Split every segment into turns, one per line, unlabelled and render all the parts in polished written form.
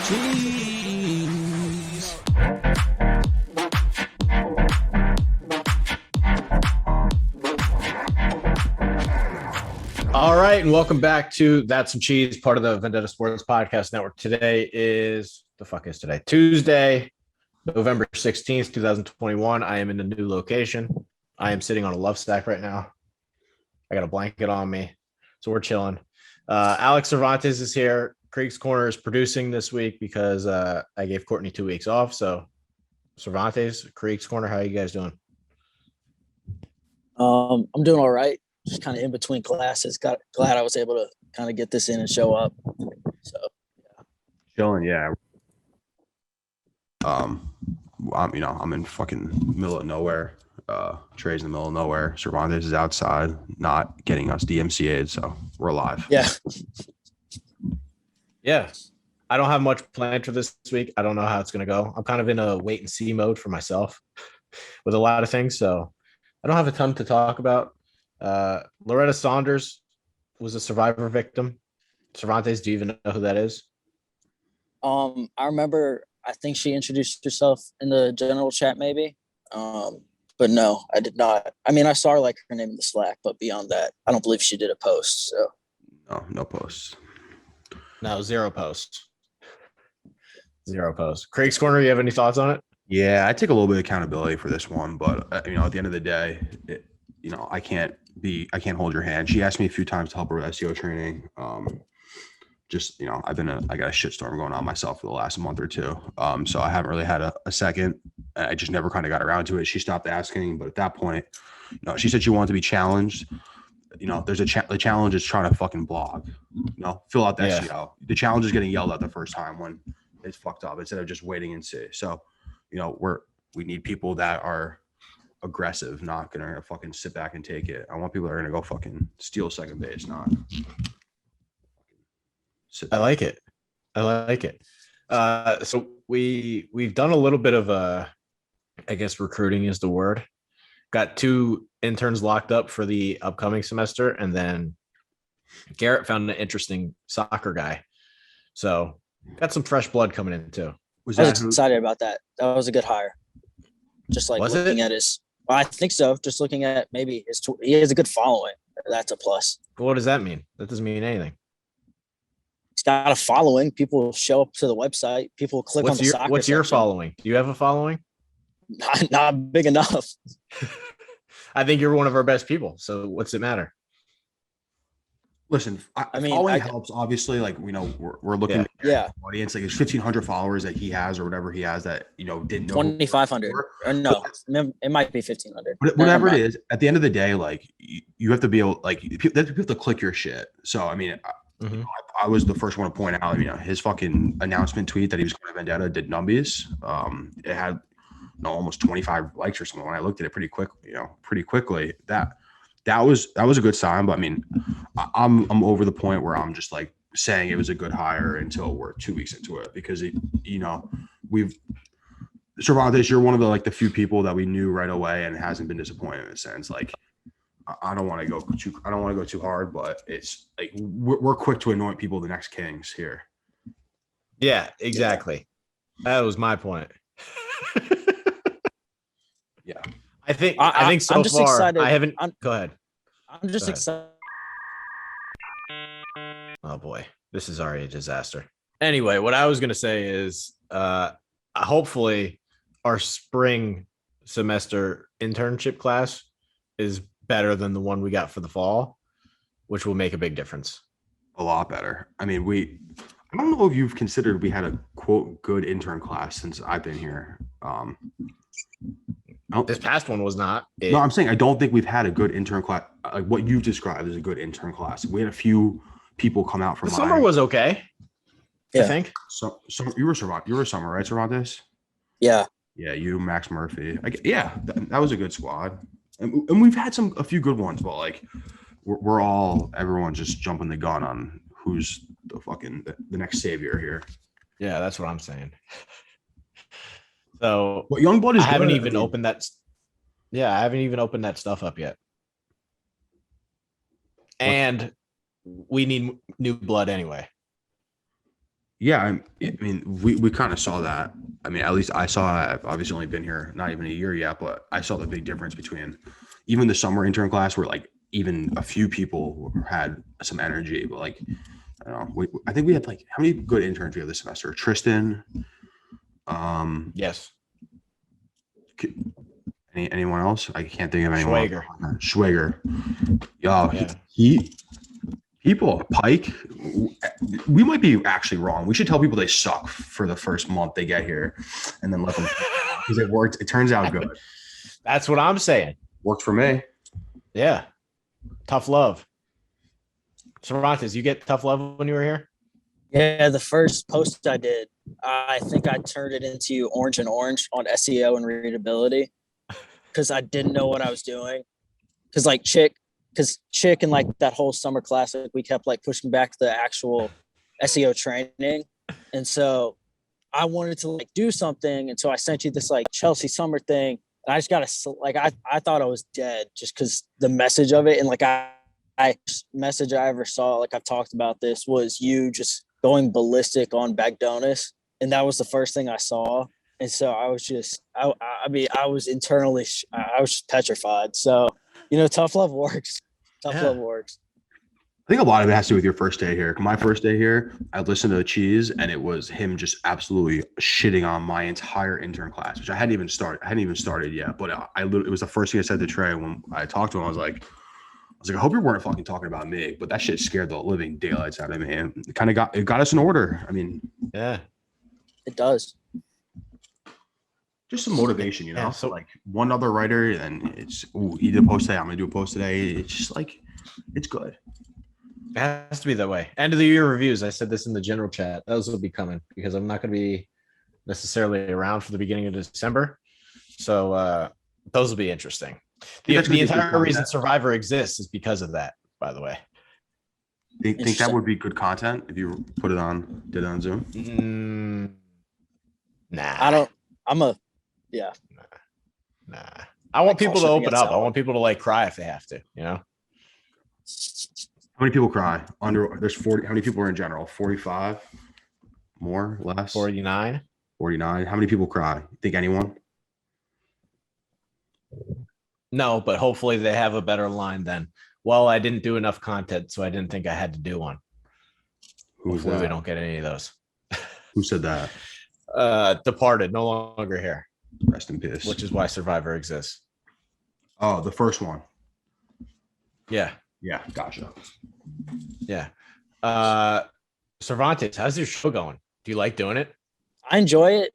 cheese. All right, and welcome back to That's Some Cheese, part of the Vendetta Sports Podcast Network. Today is today? Tuesday, November 16th, 2021. I am in a new location. I am sitting on a love stack right now. I got a blanket on me, so we're chilling. Alex Cervantes is here. Kriegs Korner is producing this week because I gave Courtney 2 weeks off. So Cervantes, Kriegs Korner, how are you guys doing?
I'm doing all right. Just kind of in between classes. Glad I was able to kind of get this in and show up. So
chilling, yeah. I'm in fucking middle of nowhere. Trey's in the middle of nowhere. Cervantes is outside, not getting us DMCA'd, so we're alive.
Yeah.
Yeah. I don't have much planned for this week. I don't know how it's going to go. I'm kind of in a wait and see mode for myself with a lot of things. So I don't have a ton to talk about. Loretta Saunders was a survivor victim. Cervantes, do you even know who that is?
I remember, I think she introduced herself in the general chat maybe. But no, I did not. I mean, I saw her her name in the Slack, but beyond that, I don't believe she did a post. So
No posts.
No, zero posts. Zero posts. Kriegs Korner, you have any thoughts on it?
Yeah, I take a little bit of accountability for this one, but at the end of the day, I can't hold your hand. She asked me a few times to help her with SEO training. I got a shitstorm going on myself for the last month or two. So I haven't really had a second. I just never kind of got around to it. She stopped asking, but at that point, she said she wanted to be challenged. There's the challenge is trying to fucking blog, fill out the SEO. The challenge is getting yelled at the first time when it's fucked up instead of just waiting and see. So, we need people that are aggressive, not gonna fucking sit back and take it. I want people that are gonna go fucking steal second base, not sit back.
I like it. So we've done a little bit of I guess recruiting is the word. Got 2 interns locked up for the upcoming semester, and then Garrett found an interesting soccer guy. So got some fresh blood coming in too.
I was excited about that. That was a good hire. Just looking at his, I think so. Just looking at maybe he has a good following. That's a plus.
What does that mean? That doesn't mean anything.
He's got a following. People show up to the website. People click on the soccer.
What's your following? Do you have a following?
Not big enough.
I think you're one of our best people. So what's it matter?
Listen, following helps. Obviously, we're looking at the audience. Like, there's 1,500 followers that he has or whatever he has that didn't know.
2,500 or no, it might be 1,500.
Whatever it is, at the end of the day, you have to be able, people have to click your shit. So I was the first one to point out. His fucking announcement tweet that he was going to Vendetta did numbies. It had almost 25 likes or something. When I looked at it pretty quickly, that was a good sign. But I'm over the point where I'm just saying it was a good hire until we're 2 weeks into it, because Cervantes, you're one of the few people that we knew right away and hasn't been disappointed in a sense. I don't want to go too hard, but it's we're quick to anoint people the next kings here.
Yeah, exactly. That was my point.
Yeah.
I think so far excited. I haven't. Go ahead.
I'm just excited.
Oh boy, this is already a disaster. Anyway, what I was going to say is hopefully our spring semester internship class is better than the one we got for the fall, which will make a big difference.
A lot better. I don't know if you've considered we had a quote good intern class since I've been here.
This past one was not.
No, I'm saying I don't think we've had a good intern class. Like what you've described as a good intern class. We had a few people come out from
the summer was okay. Yeah. I think.
So you were summer, right, Cervantes?
Yeah.
Yeah, you, Max Murphy. That was a good squad. And we've had a few good ones, but everyone's just jumping the gun on who's the next savior here.
Yeah, that's what I'm saying. So
Youngblood is.
I haven't even opened that. Yeah, I haven't even opened that stuff up yet. And we need new blood anyway.
Yeah, I mean, we kind of saw that. I mean, at least I saw. I've obviously only been here not even a year yet, but I saw the big difference between even the summer intern class, where like even a few people had some energy, but like I don't know. I think we had like how many good interns we have this semester? Tristan.
Yes.
Anyone else? I can't think of anyone.
Schwager.
Schwager. Yo,
Yeah.
he people Pike. We might be actually wrong. We should tell people they suck for the first month they get here, and then let them because it worked. It turns out good.
That's what I'm saying.
Worked for me.
Yeah. Tough love. Cervantes, you get tough love when you were here?
Yeah, the first post I did, I think I turned it into Orange and Orange on SEO and readability because I didn't know what I was doing. Because Chick and like that whole summer classic, we kept like pushing back the actual SEO training, and so I wanted to like do something, and so I sent you this like Chelsea summer thing, and I just got to like I thought I was dead just because the message of it, and like I message I ever saw, like I've talked about this, was you just going ballistic on Bagdonis, and that was the first thing I saw. And so I was just, I mean, I was internally, I was just petrified. So, tough love works. Tough love works.
I think a lot of it has to do with your first day here. My first day here, I listened to Cheese, and it was him just absolutely shitting on my entire intern class, which I hadn't even started yet. But it was the first thing I said to Trey when I talked to him. I was like, I hope you weren't fucking talking about me, but that shit scared the living daylights out of me. And it got us in order. I mean,
yeah,
it does.
Just some motivation,
Yeah,
so like one other writer, and it's you did a post today. I'm gonna do a post today. It's just like it's good.
it has to be that way. End of the year reviews. I said this in the general chat. Those will be coming because I'm not going to be necessarily around for the beginning of December. So those will be interesting. The entire reason Survivor exists is because of that, by the way.
Think that would be good content if you did it on Zoom?
Nah. Nah. I want people to open up. I want people to like cry if they have to,
How many people cry? There's 40. How many people are in general? 45? More? Less?
49.
49. How many people cry? Think anyone?
No, but hopefully they have a better line then. Well, I didn't do enough content, so I didn't think I had to do one. Hopefully we don't get any of those.
Who said that?
Departed, no longer here.
Rest in peace.
Which is why Survivor exists.
Oh, the first one.
Yeah.
Yeah, gotcha.
Yeah. Cervantes, how's your show going? Do you like doing it?
I enjoy it.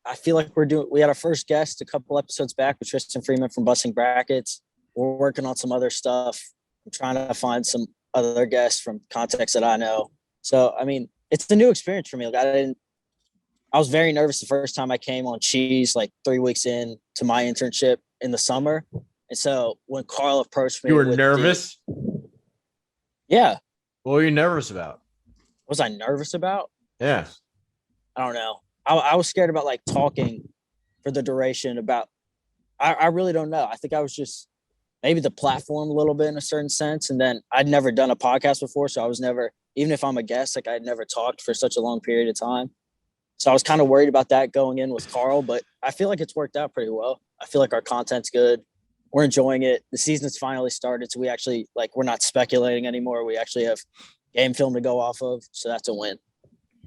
I feel like we had our first guest a couple episodes back with Tristan Freeman from Busting Brackets. We're working on some other stuff. I'm trying to find some other guests from contexts that I know. So, I mean, it's a new experience for me. Like I was very nervous the first time I came on Cheese, like 3 weeks in to my internship in the summer. And so when Carl approached me,
you were nervous?
Yeah.
What were you nervous about?
Was I nervous about?
Yeah.
I don't know. I was scared about like talking for the duration about, I really don't know. I think I was just maybe the platform a little bit in a certain sense. And then I'd never done a podcast before. So I was never, even if I'm a guest, like I'd never talked for such a long period of time. So I was kind of worried about that going in with Carl, but I feel like it's worked out pretty well. I feel like our content's good. We're enjoying it. The season's finally started. So we actually we're not speculating anymore. We actually have game film to go off of. So that's a win.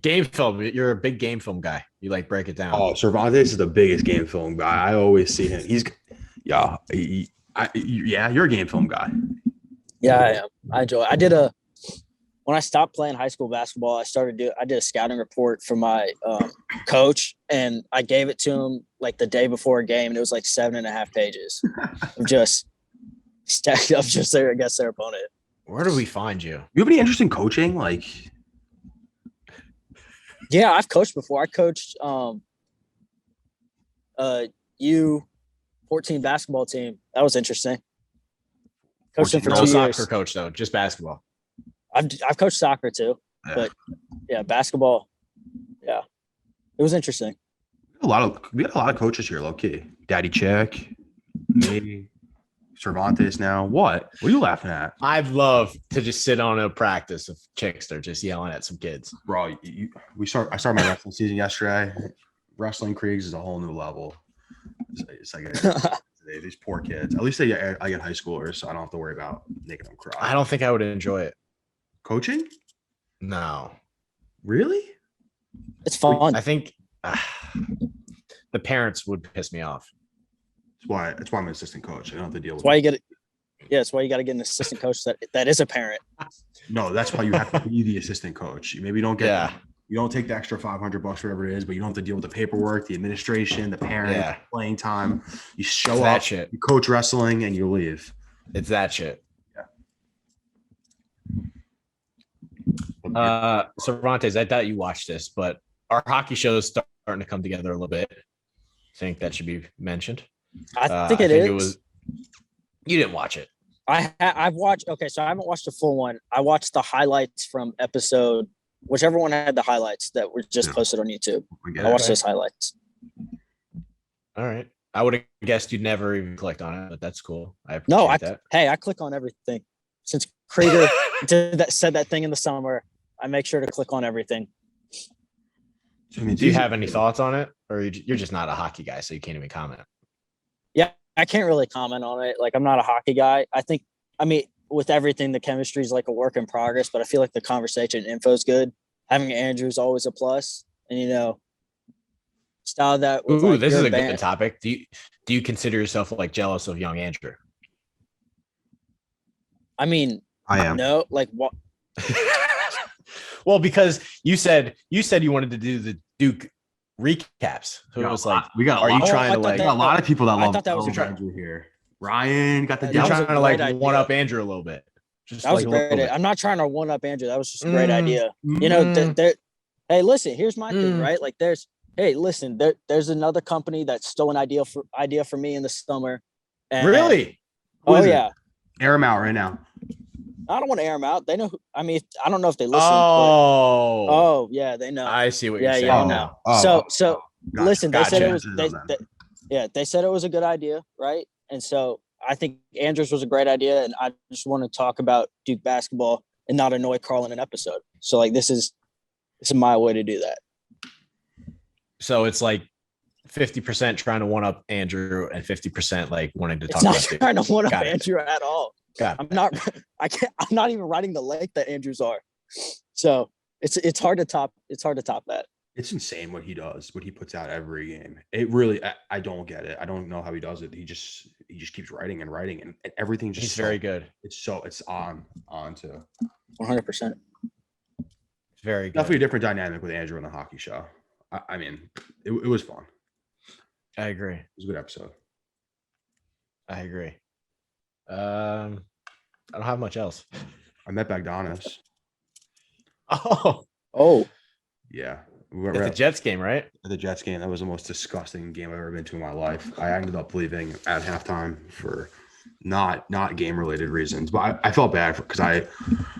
Game
film. You're a big game film guy. You like break it down.
Oh, Cervantes is the biggest game film guy. I always see him. You're a game film guy.
Yeah, I am. I enjoy it. When I stopped playing high school basketball, I did a scouting report for my coach, and I gave it to him like the day before a game, and it was like 7.5 pages of just stacked up just there against their opponent.
Where do we find you?
You have any interest in coaching?
Yeah, I've coached before. I coached U14 basketball team. That was interesting. Coached them for 2 years.
Soccer coach though, just basketball.
I've coached soccer too, but yeah, basketball. Yeah, it was interesting.
We got a lot of coaches here, low key. Daddy Check, me, Cervantes now. What? What are you laughing at?
I'd love to just sit on a practice of chicks that are just yelling at some kids.
Bro, I started my wrestling season yesterday. Wrestling Kriegs is a whole new level. It's like these poor kids. At least I get high schoolers, so I don't have to worry about making them cry.
I don't think I would enjoy it.
Coaching?
No.
Really?
It's fun.
I think the parents would piss me off.
That's why I'm an assistant coach. I don't have to deal with
That's why you get it. Yeah, that's why you got to get an assistant coach that is a parent.
No, that's why you have to be the assistant coach. Maybe you don't get you don't take the extra $500, whatever it is, but you don't have to deal with the paperwork, the administration, the parent, playing time. You show up,
shit.
You coach wrestling, and you leave.
It's that shit.
Yeah.
Cervantes, I doubt you watched this, but our hockey show is starting to come together a little bit. I think that should be mentioned.
I think it is.
You didn't watch it.
I've watched. Okay, so I haven't watched the full one. I watched the highlights from episode, whichever one had the highlights that were just posted on YouTube. I watched those highlights.
All right. I would have guessed you'd never even clicked on it, but that's cool. I appreciate that.
Hey, I click on everything. Since Krieger said that thing in the summer, I make sure to click on everything.
So, I mean,
do you have any thoughts on it, or you're just not a hockey guy, so you can't even comment?
Yeah, I can't really comment on it. Like, I'm not a hockey guy. With everything, the chemistry is like a work in progress, but I feel like the conversation info is good. Having Andrew is always a plus, and style that. With,
this is a good topic. Do you consider yourself like jealous of young Andrew?
I mean,
I am.
No, like what?
Well, because you said you wanted to do the Duke recaps, so it was like,
we got.
Are you trying to like?
We got a lot of people that love.
I thought that was
Andrew here. Ryan got the.
You're trying to like
idea.
one up Andrew a little bit. Just
that was
like
a great idea. I'm not trying to one up Andrew. That was just a great idea. Hey, listen. Here's my thing, right? Like, there's another company that stole an idea for me in the summer. And,
really?
Yeah.
Air them out right now.
I don't want to air them out. They know. I don't know if they listen. Yeah, they know.
I see what you're saying.
Yeah, now. So listen, they said it was. They said it was a good idea, right? And so I think Andrews was a great idea, and I just want to talk about Duke basketball and not annoy Carl in an episode. So like, this is my way to do that.
So it's like 50% trying to one up Andrew and 50% like wanting to talk.
It's not
about
trying to one up Andrew at all.
I'm
not even writing the length that Andrews are. So it's hard to top. It's hard to top that.
It's insane what he does, what he puts out every game. It really, I don't get it. I don't know how he does it. He just keeps writing and writing, and everything just.
He's very good.
It's on to
100%.
Very good.
Definitely a different dynamic with Andrew on the hockey show. I mean, it was fun.
I agree.
It was a good episode.
I agree. I don't have much else.
I met Bagdanis.
Oh,
yeah.
At the Jets game, right?
At the Jets game. That was the most disgusting game I've ever been to in my life. I ended up leaving at halftime for not game related reasons, but I felt bad because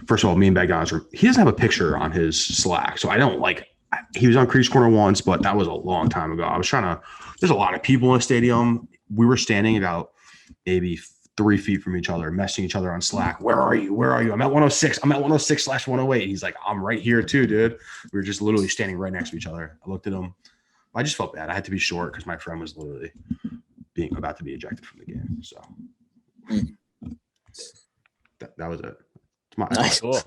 first of all, me and Bagdanis he doesn't have a picture on his Slack, so I don't like. He was on Kriegs Korner once, but that was a long time ago. There's a lot of people in the stadium. We were standing about maybe 3 feet from each other, messaging each other on Slack. Where are you? I'm at 106. I'm at 106/108. He's like, I'm right here too, dude. We were just literally standing right next to each other. I looked at him. I just felt bad. I had to be short because my friend was literally about to be ejected from the game. So that was it.
Nice.
Cool.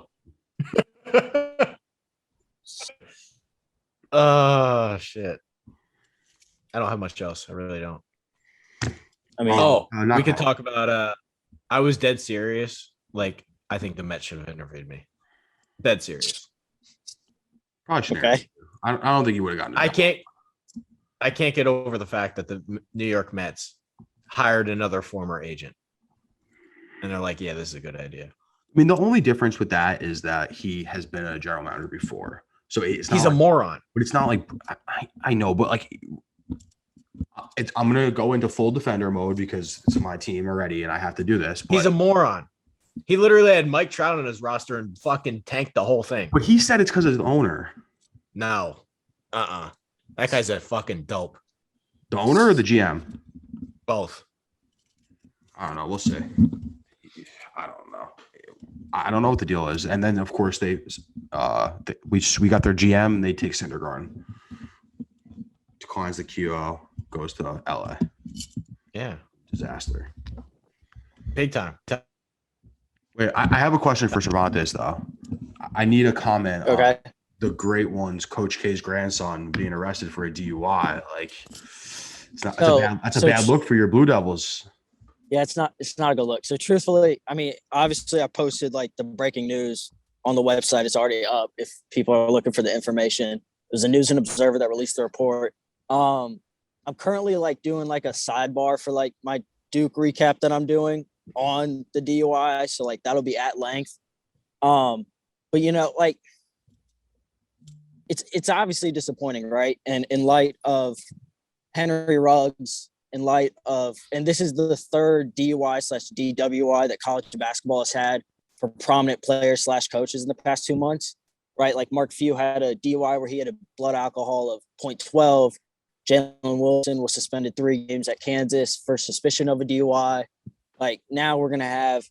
Oh shit. I don't have much else. I really don't.
I mean,
we could talk about I was dead serious. Like, I think the Mets should have interviewed me. Dead serious.
Probably should.
Okay.
I don't think you would have gotten it.
I can't get over the fact that the New York Mets hired another former agent. And they're like, yeah, this is a good idea.
I mean, the only difference with that is that he has been a general manager before. So he's
a moron.
But it's not like I know, but like I'm gonna go into full defender mode because it's my team already, and I have to do this. But,
he's a moron. He literally had Mike Trout on his roster and fucking tanked the whole thing.
But he said it's because of the owner.
No, that guy's a fucking dope.
The owner or the GM?
Both.
I don't know. We'll see. I don't know. I don't know what the deal is. And then of course we got their GM and they take Syndergaard. Declines the QO, goes to LA.
Yeah.
Disaster.
Big time.
Wait, I have a question for Cervantes though. I need a comment
Okay.
on the great ones, Coach K's grandson being arrested for a DUI. Like that's a bad look for your Blue Devils.
Yeah, it's not a good look. So truthfully, I mean, obviously I posted like the breaking news on the website. It's already up if people are looking for the information. It was the News and Observer that released the report. I'm currently like doing like a sidebar for like my Duke recap that I'm doing on the DUI. So like that'll be at length. But like it's obviously disappointing, right? And in light of Henry Ruggs, in light of, and this is the third DUI/DWI that college basketball has had for prominent players/coaches in the past 2 months, right? Like Mark Few had a DUI where he had a blood alcohol of 0.12. Jalen Wilson was suspended 3 games at Kansas for suspicion of a DUI. Like now we're going to have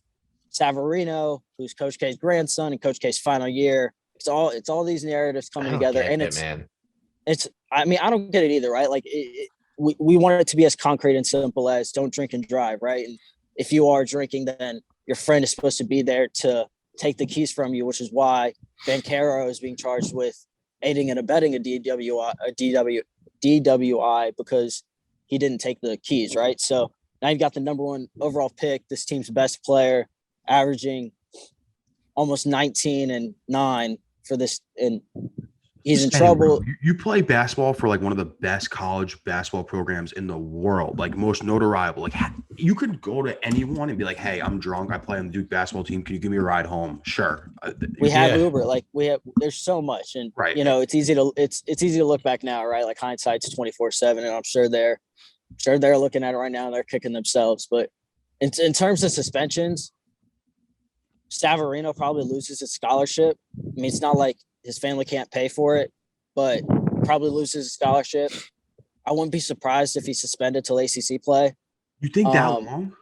Savarino, who's Coach K's grandson and Coach K's final year. It's all these narratives coming together. And I mean, I don't get it either, right? Like we want it to be as concrete and simple as don't drink and drive, right? And if you are drinking, then your friend is supposed to be there to take the keys from you, which is why Bancaro is being charged with aiding and abetting a DWI because he didn't take the keys, right? So now you've got the number 1 overall pick, this team's best player, averaging almost 19 and 9 for this, and he's in trouble.
You play basketball for like one of the best college basketball programs in the world, like most notoriety. Like you could go to anyone and be like, "Hey, I'm drunk. I play on the Duke basketball team. Can you give me a ride home?" Sure.
We have Uber. Like there's so much, and
right.
It's easy to look back now, right? Like hindsight's 24/7, and I'm sure they're looking at it right now and they're kicking themselves. But in terms of suspensions, Savarino probably loses his scholarship. I mean, it's not like his family can't pay for it, but probably loses his scholarship. I wouldn't be surprised if he's suspended till ACC play.
You think that long?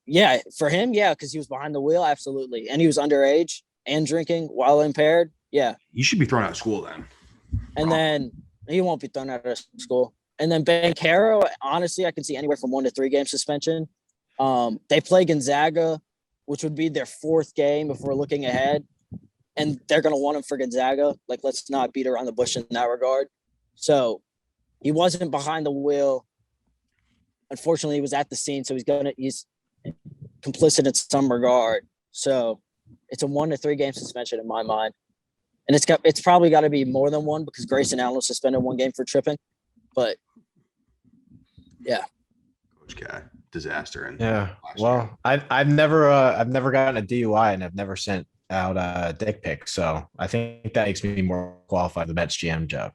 Yeah, for him, yeah, because he was behind the wheel, absolutely. And he was underage and drinking while impaired. Yeah.
You should be thrown out of school then.
And then he won't be thrown out of school. And then Bancaro, honestly, I can see anywhere from 1 to 3 game suspension. They play Gonzaga, which would be their 4th game if we're looking ahead. And they're going to want him for Gonzaga. Like, let's not beat around the bush in that regard. So he wasn't behind the wheel. Unfortunately, he was at the scene, so he's complicit in some regard. So it's a 1 to 3 game suspension in my mind. And it's probably got to be more than 1 because Grayson Allen was suspended 1 game for tripping. But yeah.
Coach K, disaster. And
well, I've never gotten a DUI and I've never sent out a dick pic, so I think that makes me more qualified for the Mets GM job.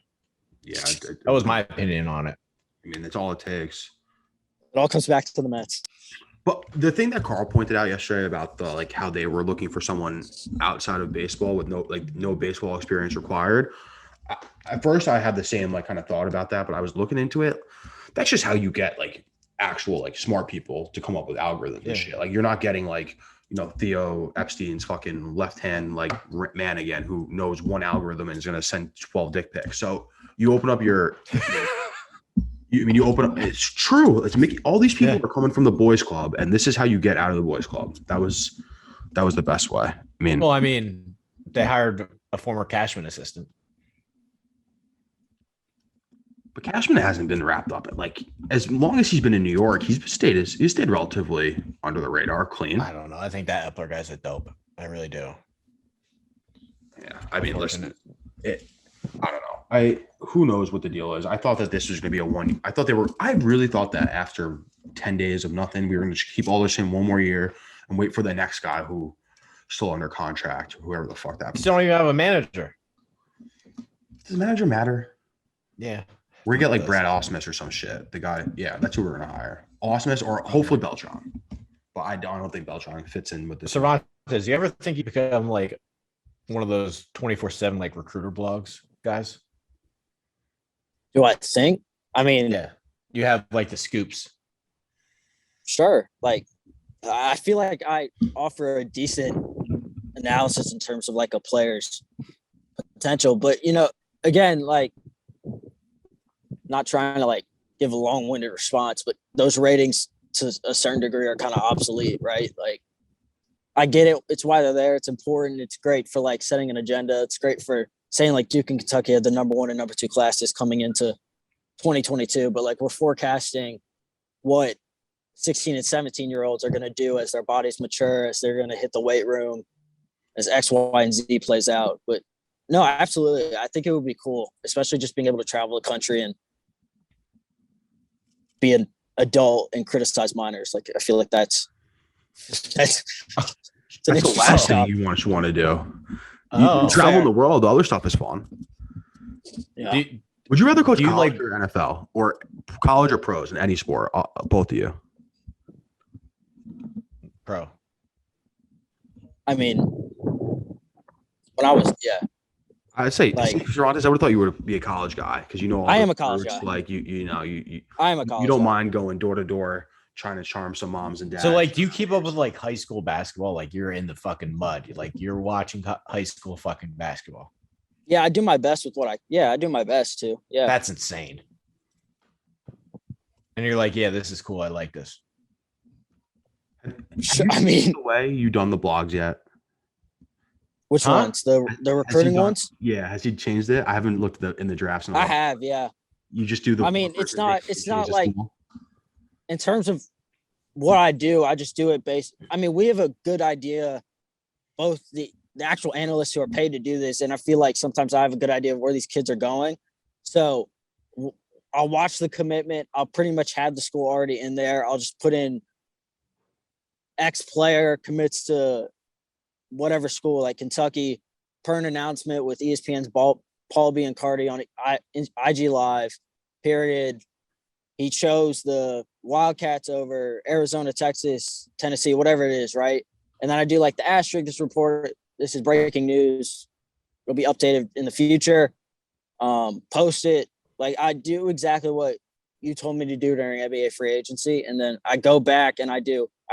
Yeah,
that was my opinion on it.
I mean, that's all it takes.
It all comes back to the Mets.
But the thing that Carl pointed out yesterday about the like how they were looking for someone outside of baseball with no baseball experience required. At first, I had the same like kind of thought about that, but I was looking into it. That's just how you get like actual like smart people to come up with algorithms and shit. Like you're not getting like Theo Epstein's fucking left hand like man again who knows one algorithm and is gonna send 12 dick pics. So you open up your. You open up. It's true. It's Mickey. All these people are coming from the boys' club, and this is how you get out of the boys' club. That was the best way. I mean,
they hired a former Cashman assistant,
but Cashman hasn't been wrapped up. Like as long as he's been in New York, he's stayed relatively under the radar, clean.
I don't know. I think that Epler guy's a dope. I really do.
Yeah, I mean, listen, I don't know. Who knows what the deal is? I thought that this was going to be a one. I really thought that after 10 days of nothing, we were going to keep all this in 1 more year and wait for the next guy who still under contract, whoever the fuck that.
Still don't even have a manager.
Does the manager matter?
Yeah.
We're going to get like Brad Ausmus or some shit. The guy, yeah, that's who we're going to hire. Ausmus or hopefully Beltran. But I don't think Beltran fits in with this.
Cervantes, you ever think you become like one of those 24/7 like recruiter blogs guys?
Do I think? I mean,
yeah, you have like the scoops.
Sure. Like I feel like I offer a decent analysis in terms of like a player's potential, but again, like not trying to like give a long-winded response, but those ratings to a certain degree are kind of obsolete, right? Like I get it. It's why they're there. It's important. It's great for like setting an agenda. It's great for saying like Duke and Kentucky had the number 1 and number 2 classes coming into 2022, but like we're forecasting what 16 and 17-year-olds are going to do as their bodies mature, as they're going to hit the weight room, as X, Y, and Z plays out. But no, absolutely. I think it would be cool, especially just being able to travel the country and be an adult and criticize minors. Like, I feel like that's
the last thing you want to do. You travel the world. The other stuff is fun.
Yeah.
Would you rather coach college or NFL, or college or pros in any sport? Both of you.
Pro.
I mean, when I was,
I'd say, Cervantes, I would have thought you would be a college guy because
I am a college guy.
Like
I am a college.
You don't
guy.
mind going door to door trying to charm some moms and dads.
So, like, do you keep up with like high school basketball? Like, you're in the fucking mud. Like, you're watching high school fucking basketball.
Yeah, I do my best with what I do my best too. Yeah,
that's insane. And you're like, yeah, this is cool. I like this.
I mean,
the way you done the blogs yet?
Which ones? The recruiting ones?
Yeah. Has he changed it? I haven't looked in the drafts.
I have. Yeah.
You just do the.
I mean, it's not like in terms of what I do. I just do it based. I mean, we have a good idea, both the actual analysts who are paid to do this, and I feel like sometimes I have a good idea of where these kids are going. So I'll watch the commitment. I'll pretty much have the school already in there. I'll just put in X player commits to whatever school, like Kentucky, per an announcement with ESPN's Paul Biancardi on IG Live, period. He chose the Wildcats over Arizona, Texas, Tennessee, whatever it is, right? And then I do like the asterisk, this report, this is breaking news. It'll be updated in the future. Post it. Like I do exactly what you told me to do during NBA free agency. And then I go back and I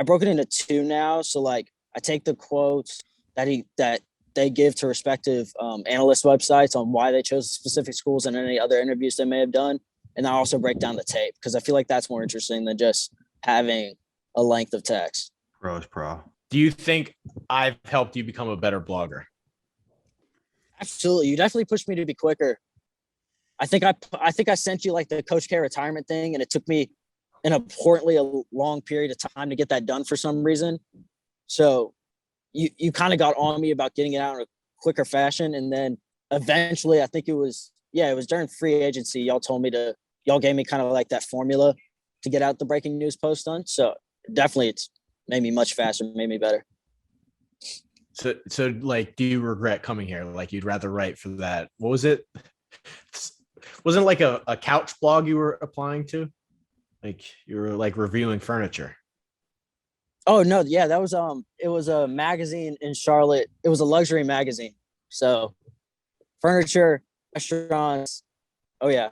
broke it into 2 now. So like I take the quotes that they give to respective analyst websites on why they chose specific schools and any other interviews they may have done. And I also break down the tape because I feel like that's more interesting than just having a length of text.
Pro.
Do you think I've helped you become a better blogger?
Absolutely. You definitely pushed me to be quicker. I think I sent you like the Coach K retirement thing, and it took me an importantly a long period of time to get that done for some reason. So you kind of got on me about getting it out in a quicker fashion. And then eventually I think it was during free agency. Y'all gave me kind of like that formula to get out the breaking news post done. So definitely it's made me much faster, made me better.
So like, do you regret coming here? Like you'd rather write for that. What was it? Wasn't it like a couch blog you were applying to? Like you were like reviewing furniture.
Oh no, yeah, that was it was a magazine in Charlotte. It was a luxury magazine. So furniture, restaurants. Oh yeah.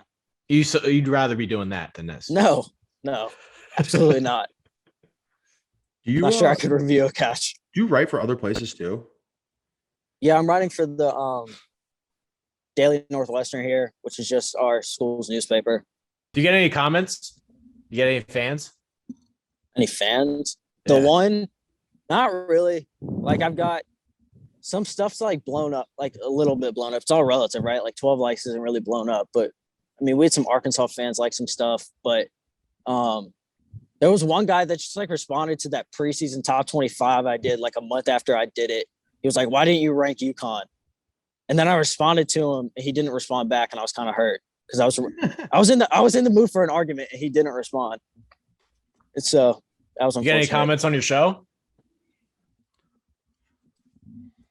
You'd rather be doing that than this?
No, absolutely not. Not sure I could review a couch.
Do you write for other places too?
Yeah, I'm writing for the Daily Northwestern here, which is just our school's newspaper.
Do you get any comments? You get any fans?
Any fans?
Yeah.
The one, not really. Like I've got some stuff's like blown up, like a little bit blown up. It's all relative, right? Like 12 likes isn't really blown up, but I mean, we had some Arkansas fans like some stuff, but there was one guy that just like responded to that preseason top 25 I did like a month after I did it. He was like, "Why didn't you rank UConn?" And then I responded to him, and he didn't respond back, and I was kind of hurt because I was in the mood for an argument, and he didn't respond. And so that was unfortunate.
You get any comments on your show?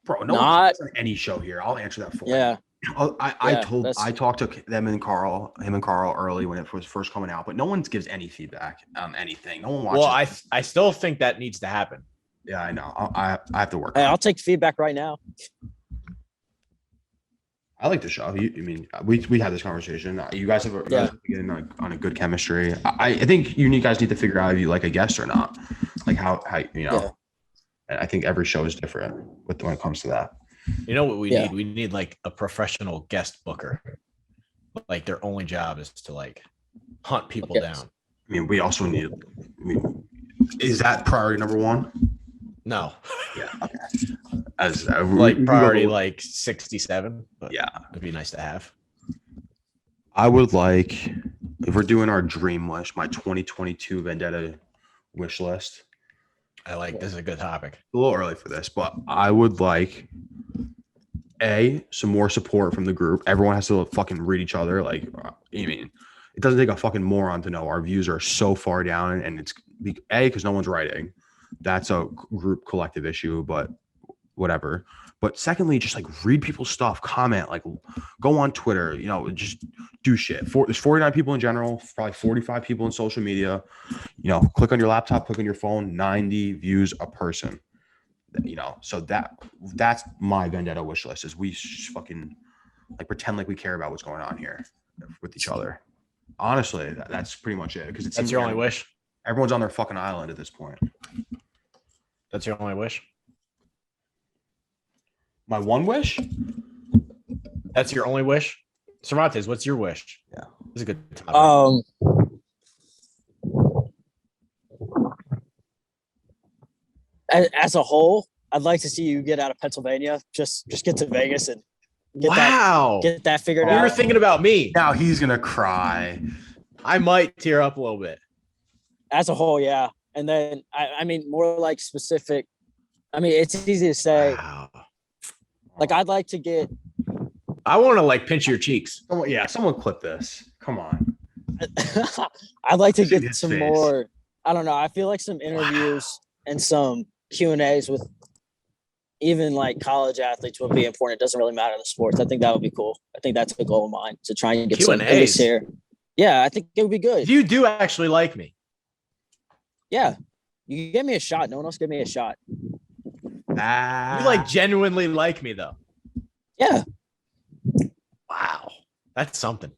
Bro, no one's on any show here. I'll answer that for you.
Yeah.
I talked to him and Carl early when it was first coming out, but no one gives any feedback on anything. No one watches.
Well, I still think that needs to happen.
Yeah, I know. I have to work.
Hey, I'll take feedback right now.
I like the show. I mean, we had this conversation. You guys are getting on a good chemistry. I think you guys need to figure out if you like a guest or not. Like how you know.
Yeah.
And I think every show is different when it comes to that.
You know what we
Yeah.
need? We need like a professional guest booker. Like their only job is to like hunt people
Okay.
down.
I mean, we also need. I mean, is that priority number one?
No,
Yeah. Okay. As
like priority like 67, but
yeah,
it'd be nice to have.
I would like if we're doing our dream wish, my 2022 Vendetta wish list.
I like this is a good topic.
A little early for this, but I would like some more support from the group. Everyone has to fucking read each other. Like, I mean, it doesn't take a fucking moron to know our views are so far down, and it's because no one's writing. That's a group collective issue, but whatever. But secondly, just like read people's stuff, comment, like go on Twitter, just do shit. There's 49 people in general, probably 45 people in social media. Click on your laptop, click on your phone, 90 views a person. So that's my Vendetta wish list is we fucking like pretend like we care about what's going on here with each other. Honestly, that's pretty much it. Because
That's your only wish.
Everyone's on their fucking island at this point.
That's your only wish.
My one wish?
That's your only wish. Cervantes, what's your wish?
Yeah,
this is a good topic.
As a whole, I'd like to see you get out of Pennsylvania. Just get to Vegas and get that figured out.
You were thinking about me.
Now he's gonna cry.
I might tear up a little bit.
As a whole, yeah. And then I mean more like specific. I mean, it's easy to say.
Wow.
Like I'd like to get.
I want to like pinch your cheeks.
Someone clip this. Come on.
I'd like to get
his
some
face.
more. I don't know. I feel like some interviews and some Q&As with even like college athletes would be important. It doesn't really matter in the sports. I think that would be cool. I think that's a goal of mine to try and get some
Q&As
here. Yeah, I think it would be good.
You do actually like me.
Yeah, you give me a shot. No one else give me a shot.
You like genuinely like me though.
Yeah.
Wow, that's something.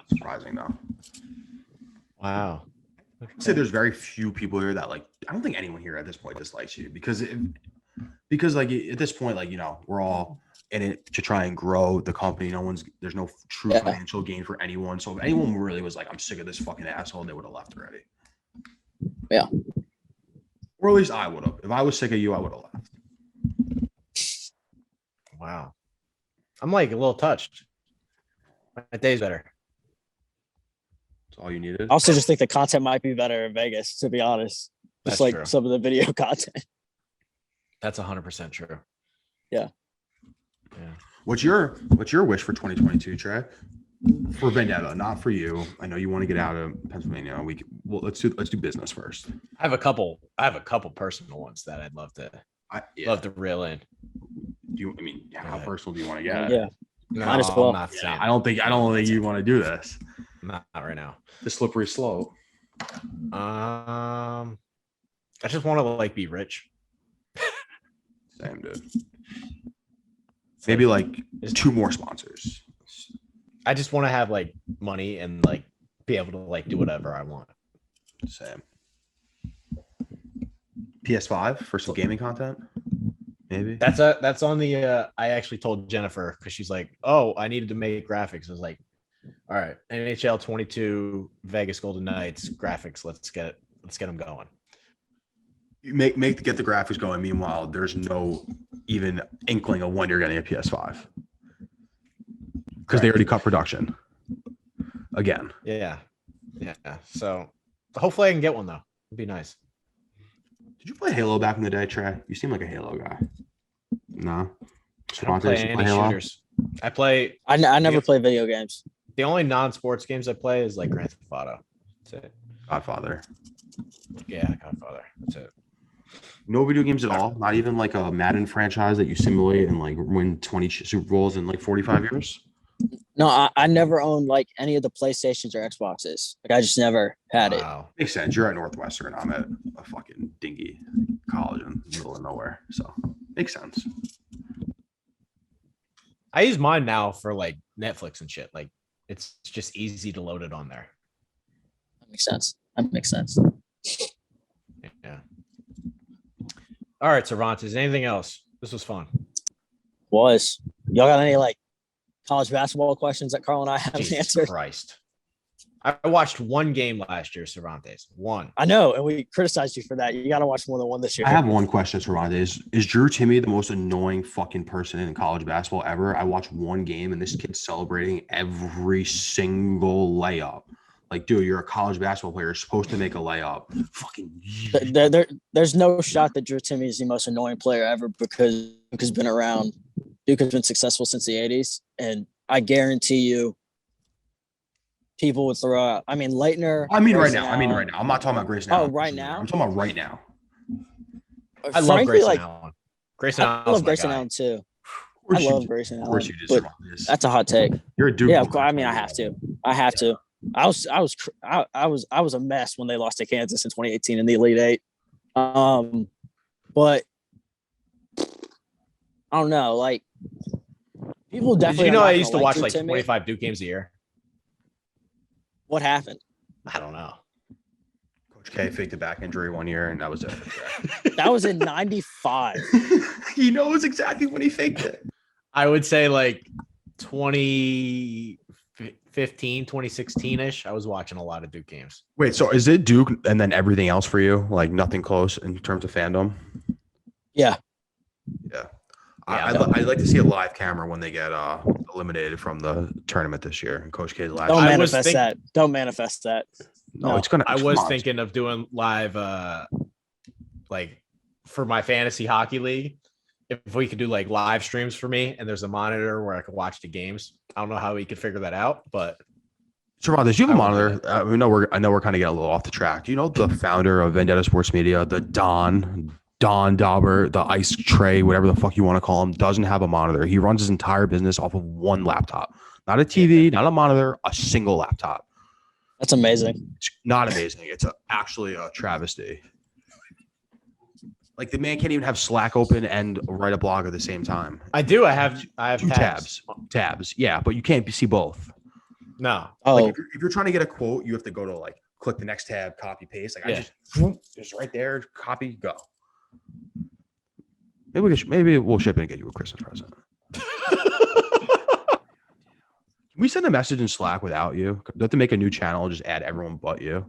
Surprising though.
Wow.
I'd say there's very few people here that like. I don't think anyone here at this point dislikes you because like at this point, like we're all in it to try and grow the company. There's no true financial gain for anyone. So if anyone really was like, I'm sick of this fucking asshole, they would have left already.
Yeah.
Or at least I would have. If I was sick of you, I would have left.
Wow. I'm like a little touched. My day's better.
That's all you needed.
I also just think the content might be better in Vegas, to be honest. Just
That's
like
true.
some of the video content.
That's 100% true.
Yeah.
What's your wish for 2022, Trey? For Vendetta, not for you. I know you want to get out of Pennsylvania. Let's do business first.
I have a couple personal ones that I'd love to reel in.
How personal do you want to get?
Yeah.
No,
Might as well.
I'm not saying.
I don't think you want to do this.
Not right now.
The slippery slope.
I just want to like be rich.
Same, dude. Maybe like 2 more sponsors.
I just want to have like money and like be able to like do whatever I want.
Same. PS5 for some gaming content. Maybe
that's on the. I actually told Jennifer because she's like, "Oh, I needed to make graphics." I was like, "All right, NHL 22 Vegas Golden Knights graphics. Let's get them going."
You get the graphics going. Meanwhile, there's no even inkling of when you're getting a PS5 because they already cut production again.
Yeah. So hopefully I can get one though. It'd be nice.
Did you play Halo back in the day, Trey? You seem like a Halo guy. No.
I don't play any shooters.
I never play video games.
The only non-sports games I play is like Grand Theft Auto. That's it.
Godfather.
Yeah, Godfather. That's it.
No video games at all? Not even like a Madden franchise that you simulate and like win 20 Super Bowls in like 45 years?
No, I never owned like any of the PlayStations or Xboxes. Like I just never had it.
Makes sense. You're at Northwestern. I'm at a fucking dingy college in the middle of nowhere. So makes sense.
I use mine now for like Netflix and shit. Like it's just easy to load it on there.
That makes sense.
All right, Cervantes. Anything else? This was fun.
Was y'all got any like college basketball questions that Carl and I haven't
Jesus
answered?
Christ. I watched one game last year, Cervantes. One.
I know, and we criticized you for that. You got to watch more than one this year.
I have one question, Cervantes. Is Drew Timmy the most annoying fucking person in college basketball ever? I watched one game and this kid's celebrating every single layup. Like, dude, you're a college basketball player. You're supposed to make a layup. Fucking.
There's no shot that Drew Timmy is the most annoying player ever because Duke has been around. Duke has been successful since the 80s, and I guarantee you, people would throw out. I mean, Leitner.
Right now. I'm not talking about Grayson Allen.
Right now?
I'm talking about right now.
I love Grayson Allen. Grayson Allen.
I love Grayson Allen too. I love Grayson Allen.
Of course you did.
But that's a hot take.
You're a Duke.
Yeah, I mean, I have to. I was a mess when they lost to Kansas in 2018 in the Elite Eight. But I don't know. Like, people definitely.
Did you know I used to watch like 25 Duke games a year?
What happened?
I don't know.
Coach K faked a back injury one year, and that was it.
That was in '95.
He knows exactly when he faked it.
I would say like 2015, 2016-ish. I was watching a lot of Duke games.
Wait, so is it Duke and then everything else for you? Like nothing close in terms of fandom?
Yeah.
I'd like to see a live camera when they get eliminated from the tournament this year. And Coach K's last.
Don't manifest that.
No, it's gonna.
I was thinking of doing live, like for my fantasy hockey league. If we could do like live streams for me, and there's a monitor where I could watch the games. I don't know how we could figure that out, but.
Cervantes, you have a monitor. I know we're kind of getting a little off the track. Do you know the founder of Vendetta Sports Media, the Don Dauber, the Ice Tray, whatever the fuck you want to call him, doesn't have a monitor. He runs his entire business off of one laptop, not a TV, not a monitor, a single laptop.
That's amazing.
It's not amazing. It's actually a travesty. Like the man can't even have Slack open and write a blog at the same time.
I do. I have
two tabs. Yeah, but you can't see both.
No.
Oh,
Like if you're trying to get a quote, you have to go to like click the next tab, copy paste. Like I just right there, copy, go. Maybe we'll ship it and get you a Christmas present. Can we send a message in Slack without you? Do you have to make a new channel and just add everyone but you?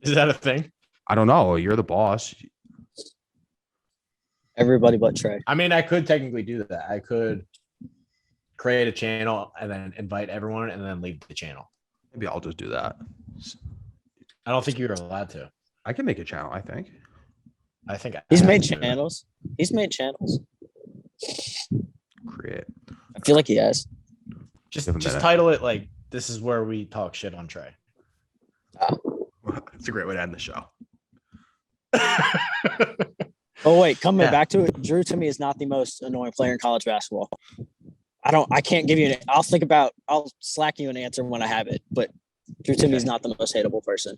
Is that a thing?
I don't know. You're the boss.
everybody but Trey.
I mean, I could technically do that. I could create a channel and then invite everyone and then leave the channel.
Maybe I'll just do that.
I don't think you're allowed to.
I can make a channel, I think.
He's made channels. He's made channels.
Create.
I feel like he has.
Just title it like this is where we talk shit on Trey.
It's a great way to end the show.
Oh wait, coming back to it, Drew to me is not the most annoying player in college basketball. I can't give you I'll slack you an answer when I have it, but Drew Timmy is not the most hateable person.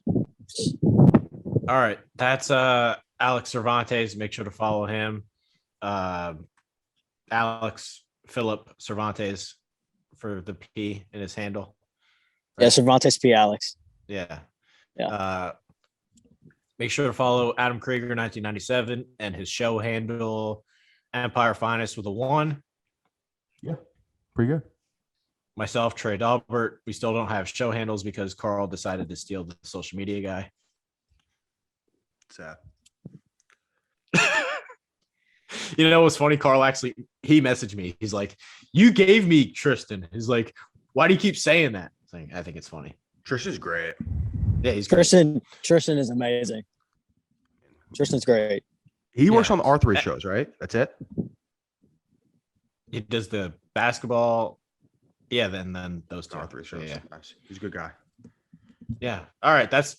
All right. That's Alex Cervantes. Make sure to follow him. Alex Philip Cervantes for the P in his handle.
Right? Yeah, Cervantes P. Alex.
Yeah.
Yeah.
Make sure to follow Adam Krieger 1997 and his show handle Empire Finest with a 1.
Yeah. Pretty good.
Myself, Trey Dalbert. We still don't have show handles because Carl decided to steal the social media guy.
Sad.
You know what's funny? Carl he messaged me. He's like, "You gave me Tristan." He's like, "Why do you keep saying that?" I think it's funny.
Tristan's great.
Yeah, he's
Tristan is amazing. Tristan's great.
He works on the R3 shows, right? That's it.
He does the basketball. Yeah, then those two.
R3 shows.
Yeah.
Nice. He's a good guy.
Yeah. All right. That's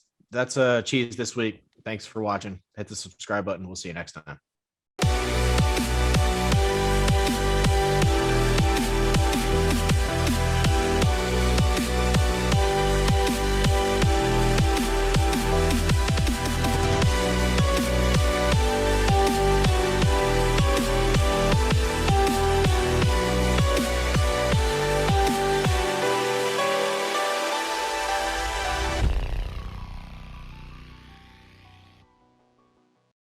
cheese this week. Thanks for watching. Hit the subscribe button. We'll see you next time.